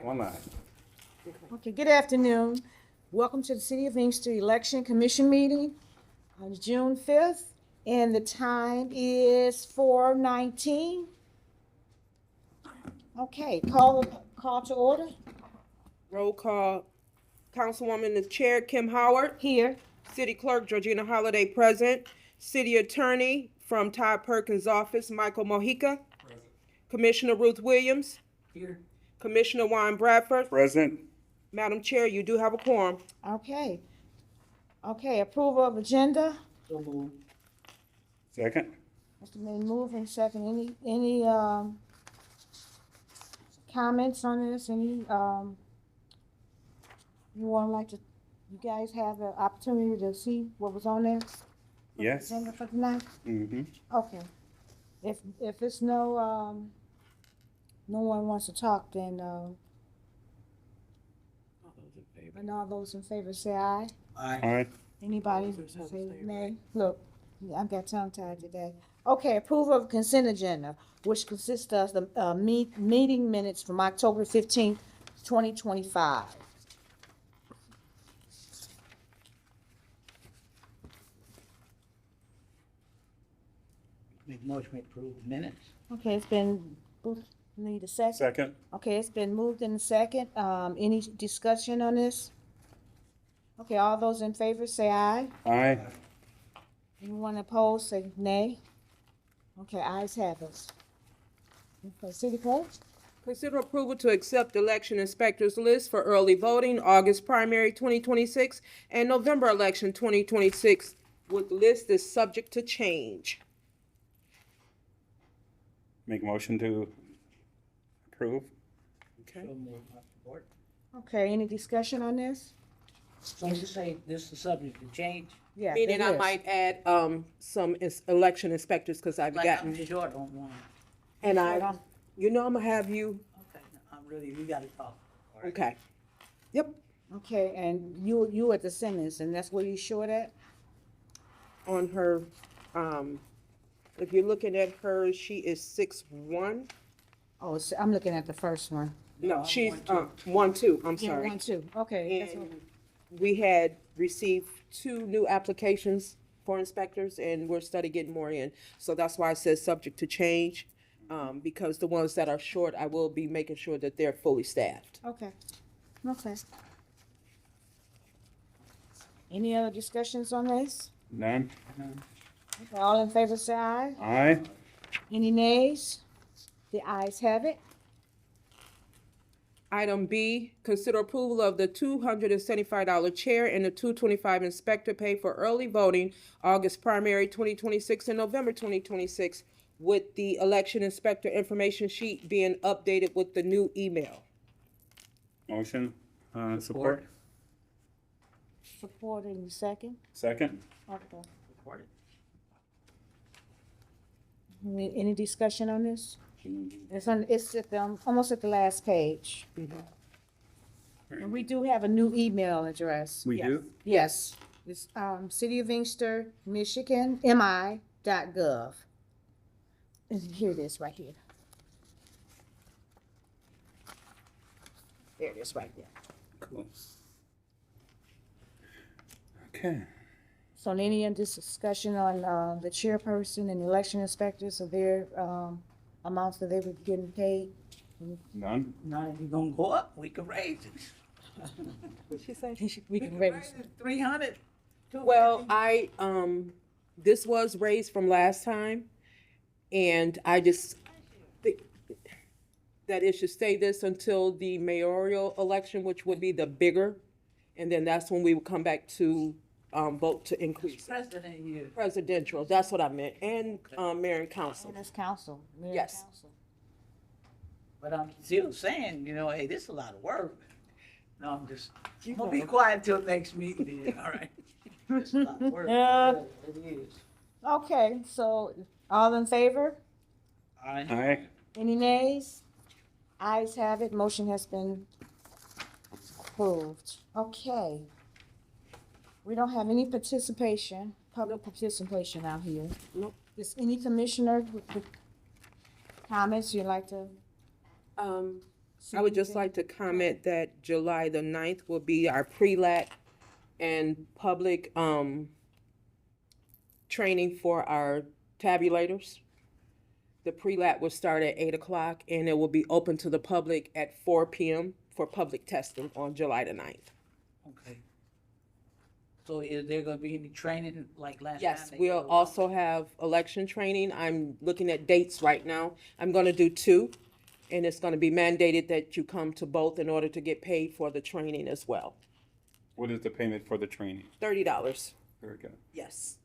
One line. Okay, good afternoon. Welcome to the City of Inkster Election Commission meeting on June 5th, and the time is 4:19. Okay, call to order. Roll call. Councilwoman, the Chair, Kim Howard. Here. City Clerk, Georgina Holliday, present. City Attorney from Todd Perkins' office, Michael Mojica. Present. Commissioner Ruth Williams. Here. Commissioner Juan Bradford. Present. Madam Chair, you do have a quorum. Okay. Okay, approval of agenda. So moved. Second. Mr. May move in second. Any comments on this? Any you guys have the opportunity to see what was on there? Yes. Agenda for tonight? Mm-hmm. Okay. If it's no one wants to talk, then and all those in favor say aye. Aye. Aye. Anybody say nay? Look, I've got tongue tied today. Okay, approval of consent agenda, which consists of the meeting minutes from October 15th, 2025. Make a motion to approve the minutes. Okay, it's been, need a second? Second. Okay, it's been moved in a second. Any discussion on this? Okay, all those in favor say aye. Aye. Anyone opposed say nay. Okay, ayes have it. Okay, City Clerk? Consider approval to accept election inspectors list for early voting, August primary 2026 and November election 2026, with list is subject to change. Make a motion to approve. Okay. So moved. I support. Okay, any discussion on this? So you say this is subject to change? Yeah. Meaning it I is. might add some election inspectors because I've Like gotten, I'm short on one. and Hold I, on. you know, I'm gonna have you, Okay, I'm really, we gotta talk. All right. okay. Yep, Okay, and you at the sentence, and that's where you short at? on her, if you're looking at her, she is 6'1". Oh, I'm looking at the first one. No, I'm she's 1'2". 1'2", I'm Yeah, sorry. 1, 2. Okay. That's And we had received 2 new applications for inspectors, and we're studying getting more in. So that's why I said subject to change, because the ones that are short, I will be making sure that they're fully staffed. okay. Okay. Any other discussions on this? None. Okay, all in favor say aye. Aye. Any nays? The ayes have it. Item B, consider approval of the $275 chair and the $225 inspector pay for early voting, August primary 2026 and November 2026, with the election inspector information sheet being updated with the new email. Motion. Support. Support in the second. Second. Okay. Support it. Any discussion on this? It's at the, almost at the last page. And we do have a new email address. We do? Yes, it's, City of Inkster, Michigan, mi.gov. And here it is, right here. There it is, right there. Cool. Okay. So any discussion on, the chairperson and election inspectors of their, amounts that they were getting paid? None. Now, if you're gonna go up, we can raise it. What'd she say? We can raise. 300. Well, this was raised from last time, and I just think that it should stay this until the mayoral election, which would be the bigger, and then that's when we would come back to, vote to increase it. President here. Presidential, that's what I meant, and, mayor and council. And that's council. mayor and Yes. council. But I'm still saying, you know, hey, this is a lot of work. No, I'm just, You I'm gonna be know. quiet till next meeting then, all right? It's a lot of work. Yeah. It is. Okay, so all in favor? Aye. Aye. Any nays? Ayes have it, motion has been approved. Okay. We don't have any participation, public participation out here. Nope. Is any commissioner with comments you'd like to? I would just like to comment that July the 9th will be our pre-lat and public, training for our tabulators. The pre-lat will start at 8 o'clock and it will be open to the public at 4 p.m. for public testing on July the 9th. Okay. So is there gonna be any training like last time? Yes, they we'll go also have election training. I'm looking at dates right now. I'm gonna do 2, and it's gonna be mandated that you come to both in order to get paid for the training as well. What is the payment for the training? $30. Very good. Yes.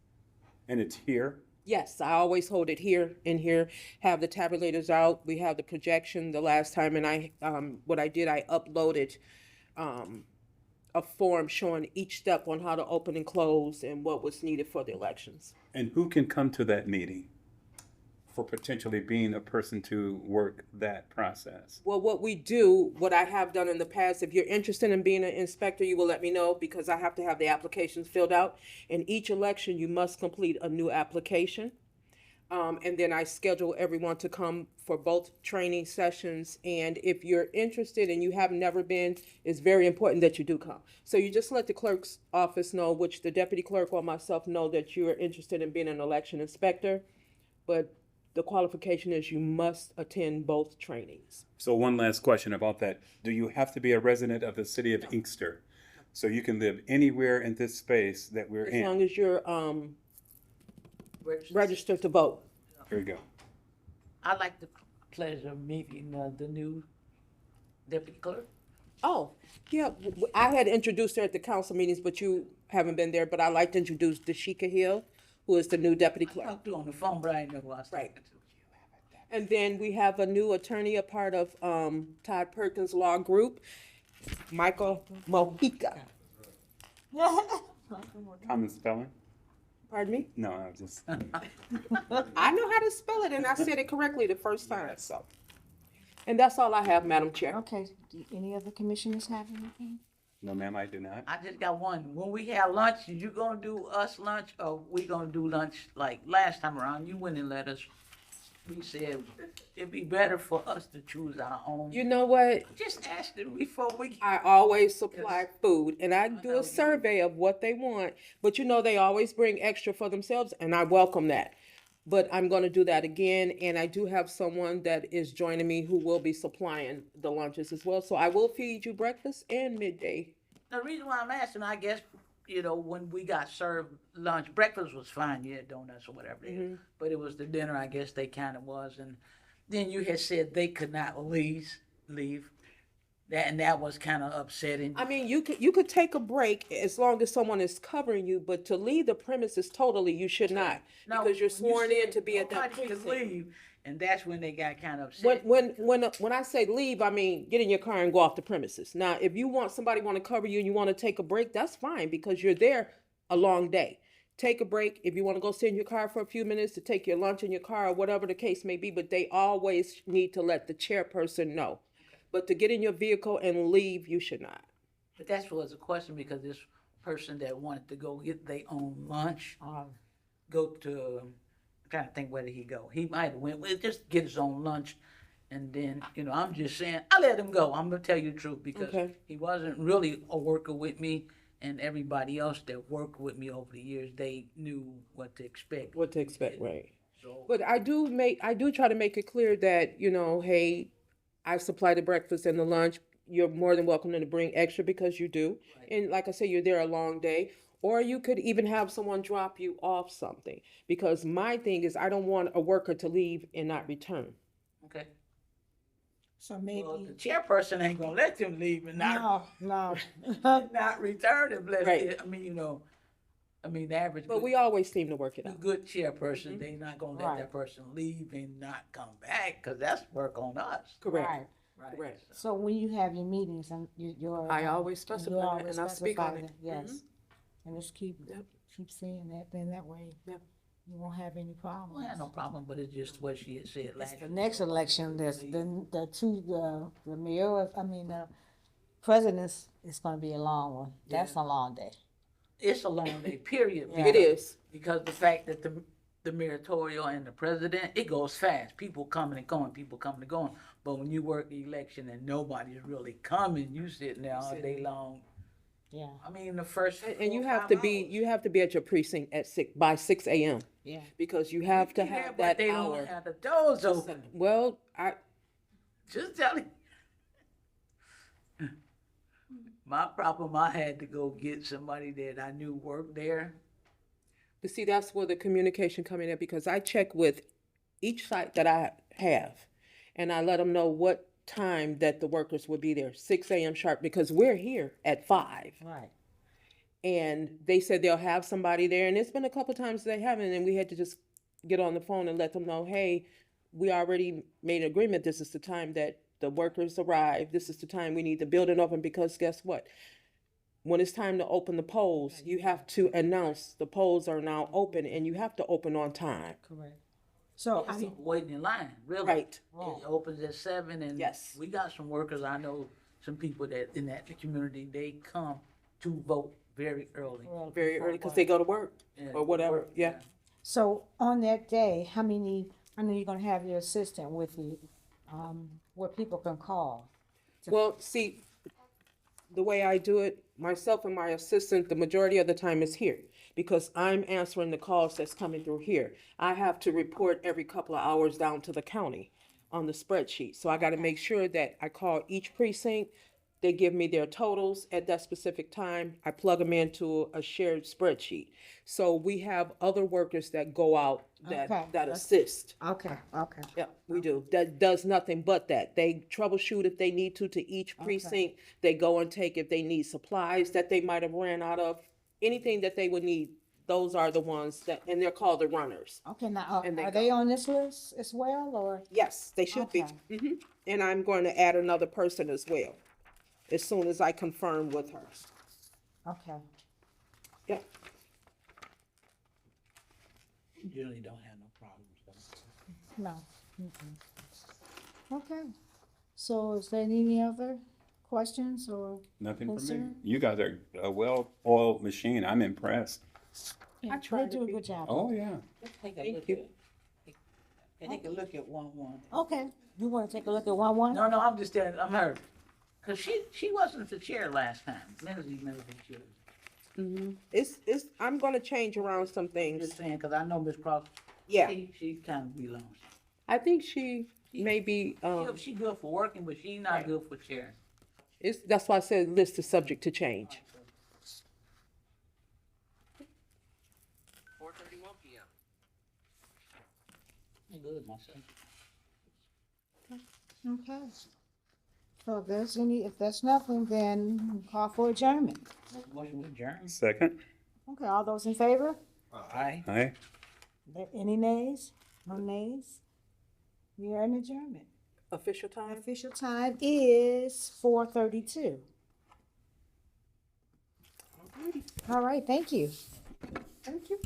And it's here? Yes, I always hold it here, in here, have the tabulators out. We have the projection the last time, and I, what I did, I uploaded, a form showing each step on how to open and close and what was needed for the elections. And who can come to that meeting for potentially being a person to work that process? Well, what I have done in the past, if you're interested in being an inspector, you will let me know because I have to have the applications filled out. In each election, you must complete a new application. And then I schedule everyone to come for both training sessions. And if you're interested and you have never been, it's very important that you do come. So you just let the clerk's office know, which the deputy clerk or myself know that you are interested in being an election inspector. But the qualification is you must attend both trainings. So one last question about that. Do you have to be a resident of the city of Inkster? So you can live anywhere in this space that we're As in? long as you're registered to vote. Here you go. I like the pleasure of meeting the new deputy clerk. Oh, yeah, I had introduced her at the council meetings, but you haven't been there, but I'd like to introduce Dashika Hill, who is the new deputy I clerk. talked to her on the phone, but I didn't know who I was Right. talking to. And then we have a new attorney, a part of Todd Perkins Law Group, Michael Mojica. Common spelling? Pardon me? No, I was just, I know how to spell it, and I said it correctly the first time, so. And that's all I have, Madam Chair. Okay, do any other commissioners have anything? no ma'am, I do not. I just got one. When we have lunch, you gonna do us lunch or we gonna do lunch like last time around? You went and let us, we said it'd be better for us to choose our own. You know what? Just asked them before we. I always supply food, and I do a survey of what they want, but you know, they always bring extra for themselves, and I welcome that. But I'm gonna do that again, and I do have someone that is joining me who will be supplying the lunches as well, so I will feed you breakfast and midday. The reason why I'm asking, I guess, when we got served lunch, breakfast was fine, yeah, donuts or whatever it is. But it was the dinner, I guess they kind of was, and then you had said they could not leave. That was kind of upsetting. I mean, you could take a break as long as someone is covering you, but to leave the premises totally, you should not, No, because you're when you sworn in said to be at that nobody could precinct. leave, and that's when they got kind of upset. When I say leave, I mean get in your car and go off the premises. Now, if you want somebody want to cover you and you want to take a break, that's fine because you're there a long day. Take a break if you want to go sit in your car for a few minutes to take your lunch in your car or whatever the case may be. But they always need to let the chairperson know. But to get in your vehicle and leave, you should not. But that was a question because this person that wanted to go get their own lunch, go to, I'm trying to think where did he go. He might have went, well, just get his own lunch. And then, I'm just saying, I let him go. I'm going to tell you the truth because Okay. he wasn't really a worker with me. And everybody else that worked with me over the years, they knew what to expect. What to expect, right? So, But I do try to make it clear that, hey, I supply the breakfast and the lunch. You're more than welcome to bring extra because you do. Right. And like I say, you're there a long day. Or you could even have someone drop you off something. Because my thing is I don't want a worker to leave and not return. okay. So maybe, Well, the chairperson ain't gonna let them leave and not no. not return it. Bless Right. it. The average. But we always seem to work it the out. good chairperson, they not gonna let Right. that person leave and not come back, cause that's work on us. Correct. Right. Right. Correct. So when you have your meetings and you're. I always you specify that always and I speak on specify it. that, Yes. And just keep Yep. saying that, then that way. Yep. You won't have any We problems. had no problem, but it's just what she had said last The year. next election, there's the mayor, the presidents, is gonna be a long one. That's a long day. It's a long day, period. Yeah. It is. Because the fact that the mayoral and the president, it goes fast. People coming and going, But when you work the election and nobody's really coming, you sitting there all day long. Yeah, I mean, the first And you 4 or have 5 to be, hours. you have to be at your precinct at by 6 a.m. yeah. because you have to Yeah, have but that they hour. don't have the doors open. Well, Just telling. My problem, I had to go get somebody that I knew worked there. but see, that's where the communication come in at, because I check with each site that I have, and I let them know what time that the workers will be there, 6 a.m. sharp, because we're here at 5. Right. And they said they'll have somebody there, and it's been a couple times they haven't, and we had to just get on the phone and let them know, hey, we already made an agreement, this is the time that the workers arrive, this is the time we need the building open, because guess what? When it's time to open the polls, you have to announce the polls are now open, and you have to open on time. Correct. So, I It's mean, waiting in line, really. Right. It opens at 7 and Yes. we got some workers, I know some people that in that community, they come to vote very early. Very early, because they go to work Yeah, or whatever, work, yeah. so on that day, how many, I know you're gonna have your assistant with you, where people can call. Well, see, the way I do it, myself and my assistant, the majority of the time is here, because I'm answering the calls that's coming through here. I have to report every couple of hours down to the county on the spreadsheet. So I gotta make sure that I call each precinct, they give me their totals at that specific time. I plug them into a shared spreadsheet. So we have other workers that go out Okay. that assist. Okay, okay. Yeah, we do. That does nothing but that. They troubleshoot if they need to each precinct. They go and take if they need supplies that they might have ran out of, anything that they would need. Those are the ones that, and they're called the runners. Okay, now, And they are they on this list as well, or? Yes, they should be. Okay. And I'm going to add another person as well, as soon as I confirm with her. Okay, Yeah. Generally don't have no problems. no. Okay, so is there any other questions or? Nothing from me. Concern? You guys are a well-oiled machine. I'm impressed. Yeah, try they to do a be. good job. Oh, yeah. Take a Thank look you. at, take a look at 1-1. Okay, you wanna take a look at 1-1? No, I'm just telling, I'm her. Cause she wasn't the chair last time. Lindsay never been chair. It's, I'm gonna change around some Just things. saying, cause I know Miss Cross. Yeah, She kind of belongs. I think she may be, She good for working, but she not good for chair. that's why I said list is subject to change. 4:31 p.m. I'm good myself. Okay. So if there's if there's nothing, then call for adjournment. Motion with adjourn. Second. Okay, all those in favor? Aye. Aye. Any nays? No nays? We are in adjournment. Official time? Official time is 4:32. All right, thank you. Thank you.